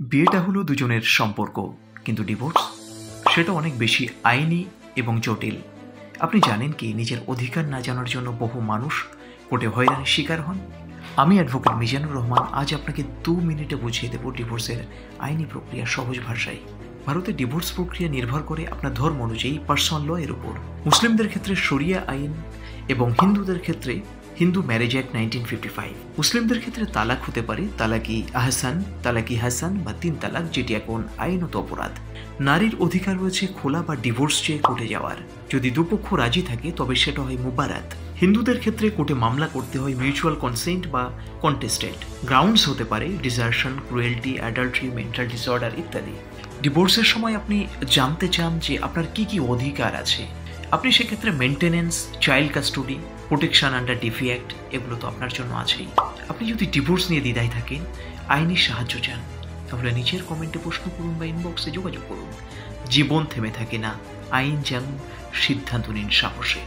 বিয়েটা হলো দুজনের সম্পর্ক, কিন্তু ডিভোর্স সেটা অনেক বেশি আইনি এবং জটিল। আপনি জানেন কি নিজের অধিকার না জানার জন্য বহু মানুষ কোর্টে হয়রানির শিকার হন? আমি অ্যাডভোকেট মিজানুর রহমান আজ আপনাকে 2 মিনিটে বুঝিয়ে দেব ডিভোর্সের আইনি প্রক্রিয়া সহজ ভাষায়। ভারতে ডিভোর্স প্রক্রিয়া নির্ভর করে আপনার ধর্ম অনুযায়ী পার্সোনাল ল এর উপর। মুসলিমদের ক্ষেত্রে শরিয়া আইন এবং হিন্দুদের ক্ষেত্রে হিন্দু ম্যারেজ অ্যাক্ট 1955। মুসলিমদের ক্ষেত্রে তালাক হতে পারে তালাকি হাসান বা 3 তালাক, যেটি এখন আইনত অপরাধ। নারীর অধিকার রয়েছে খোলা বা ডিভোর্স চেয়ে কোর্টে যাওয়ার। যদি দুপক্ষ রাজি থাকে তবে সেটা হয় মুবারাত। হিন্দুদের ক্ষেত্রে কোর্টে মামলা করতে হয় মিউচুয়াল কনসেন্ট বা কন্টেস্টেড। গ্রাউন্ডস হতে পারে ডিজার্শন, ক্রুয়েলটি, অ্যাডাল্টারি, মেন্টাল ডিসঅর্ডার ইত্যাদি। ডিভোর্সের সময় আপনি জানতে চান যে আপনার কি কি অধিকার আছে। আপনি সেক্ষেত্রে maintenance, child custody, protection under DV act, এগুলো তো আপনার জন্য আছেই। আপনি যদি ডিভোর্স নিয়ে দ্বিধায় থাকেন, আইনি সাহায্য চান, তাহলে নিচের কমেন্টে প্রশ্ন করুন বা ইনবক্সে যোগাযোগ করুন। জীবন থেমে থাকে না, আইন জানুন, সিদ্ধান্ত নিন সাহসে।